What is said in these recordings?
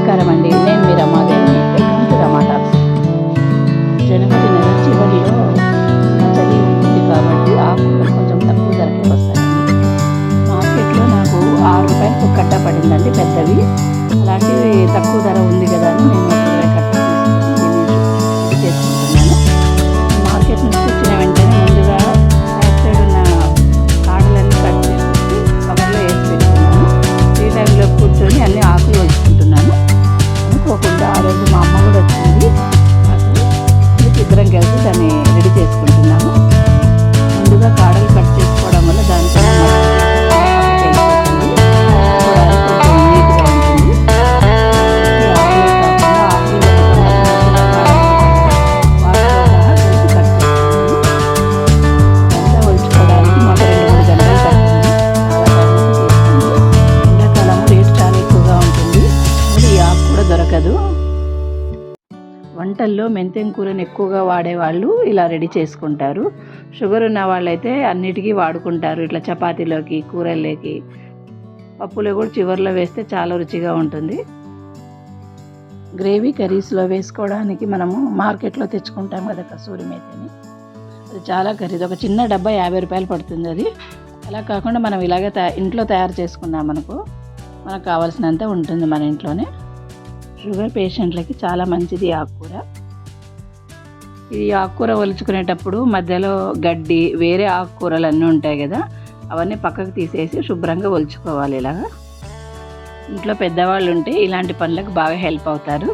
నమస్కారం అండి, నేను మీ Ramadevi. Welcome to Rama talks. జనవరి నెల చివరిలో చలి ఉంటుంది కాబట్టి ఆకుకూరలు కొంచెం తక్కువ ధరకే వస్తాయండి. మార్కెట్లో నాకు 6 రూపాయలకు కట్ట పడిందండి పెద్దవి. అలాంటివి తక్కువ ధర ఉంది కదా అని నేను 20 కట్ట తీసుకొని దీన్ని చేసుకుంటున్నాను. మార్కెట్ నుంచి వచ్చిన వెంటనే ముందుగా బ్యాక్ సైడ్ ఉన్న కాడలన్నీ కట్ చేసి కవర్లో వేసి పెట్టుకున్నాను. ఈ టైంలో కూర్చొని అన్ని ఆకులు వచ్చుకుంటున్నాను. అనుకోకుండా ఆ రోజు మా అమ్మ కూడా వచ్చింది. నాకు ఇద్దరం కలిసి దాన్ని రెడీ చేసుకుంటున్నాము. ముందుగా కాడలు కట్ చేసుకోవడం వల్ల దాంట్లో వంటల్లో మెంతెం కూరని ఎక్కువగా వాడేవాళ్ళు ఇలా రెడీ చేసుకుంటారు. షుగర్ ఉన్న వాళ్ళైతే అన్నిటికీ వాడుకుంటారు. ఇట్లా చపాతీలోకి, కూరల్లోకి, పప్పులో కూడా చివర్లో వేస్తే చాలా రుచిగా ఉంటుంది. గ్రేవీ కర్రీస్లో వేసుకోవడానికి మనము మార్కెట్లో తెచ్చుకుంటాం కదా కసూరి మేతిని, అది చాలా ఖరీదు. ఒక చిన్న డబ్బా 50 రూపాయలు పడుతుంది అది. అలా కాకుండా మనం ఇలాగే ఇంట్లో తయారు చేసుకున్నాం అనుకో, మనకు కావాల్సినంత ఉంటుంది మన ఇంట్లోనే. షుగర్ పేషెంట్లకి చాలా మంచిది ఆకుకూర. ఈ ఆకుకూర ఒలుచుకునేటప్పుడు మధ్యలో గడ్డి, వేరే ఆకుకూరలు అన్నీ ఉంటాయి కదా, అవన్నీ పక్కకు తీసేసి శుభ్రంగా ఒలుచుకోవాలి. ఇలాగా ఇంట్లో పెద్దవాళ్ళు ఉంటే ఇలాంటి పనులకు బాగా హెల్ప్ అవుతారు.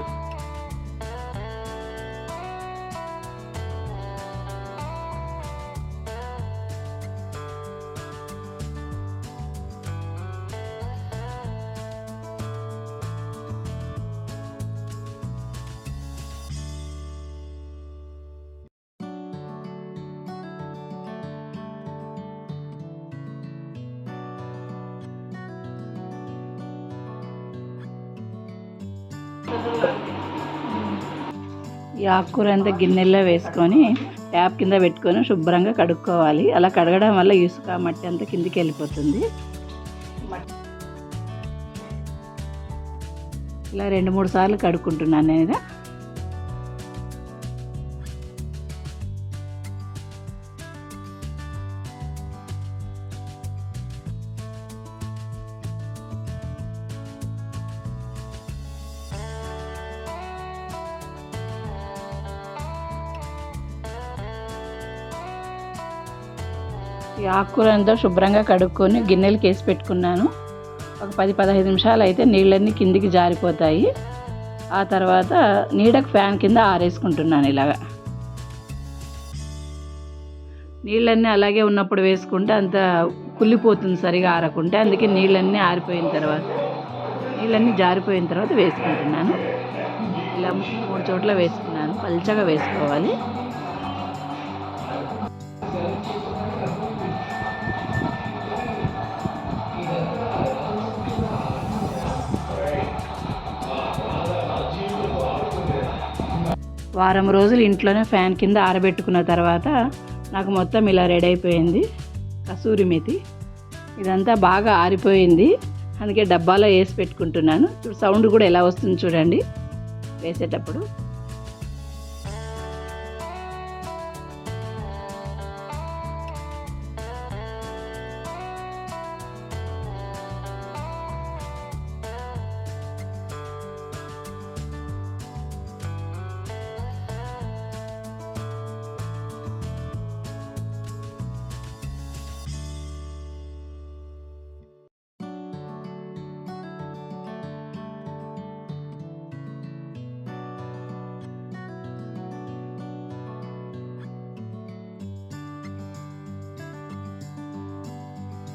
ఈ ఆకుకూర అంతా గిన్నెల్లో వేసుకొని ట్యాప్ కింద పెట్టుకొని శుభ్రంగా కడుక్కోవాలి. అలా కడగడం వల్ల ఇసుక, మట్టి అంతా కిందికి వెళ్ళిపోతుంది. ఇలా 2-3 సార్లు కడుక్కుంటున్నాను నేను. ఈ ఆకుకూర అంతా శుభ్రంగా కడుక్కొని గిన్నెలకి వేసి పెట్టుకున్నాను. ఒక 10-15 నిమిషాలు అయితే నీళ్ళన్నీ కిందికి జారిపోతాయి. ఆ తర్వాత నీడకు ఫ్యాన్ కింద ఆరేసుకుంటున్నాను. ఇలాగా నీళ్ళన్నీ అలాగే ఉన్నప్పుడు వేసుకుంటే అంత కుళ్ళిపోతుంది సరిగా ఆరకుంటే. అందుకే నీళ్ళన్నీ జారిపోయిన తర్వాత వేసుకుంటున్నాను. ఇలా 3 చోట్ల వేసుకున్నాను. పల్చగా వేసుకోవాలి. వారం రోజులు ఇంట్లోనే ఫ్యాన్ కింద ఆరబెట్టుకున్న తర్వాత నాకు మొత్తం ఇలా రెడీ అయిపోయింది కసూరి మేతి. ఇదంతా బాగా ఆరిపోయింది, అందుకే డబ్బాలో వేసి పెట్టుకుంటున్నాను. సౌండ్ కూడా ఎలా వస్తుంది చూడండి వేసేటప్పుడు.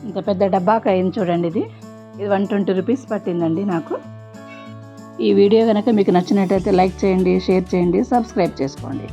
ఇంత పెద్ద డబ్బాకి అయింది చూడండి. ఇది 120 రూపీస్ పట్టిందండి నాకు. ఈ వీడియో కనుక మీకు నచ్చినట్టయితే లైక్ చేయండి, షేర్ చేయండి, సబ్స్క్రైబ్ చేసుకోండి.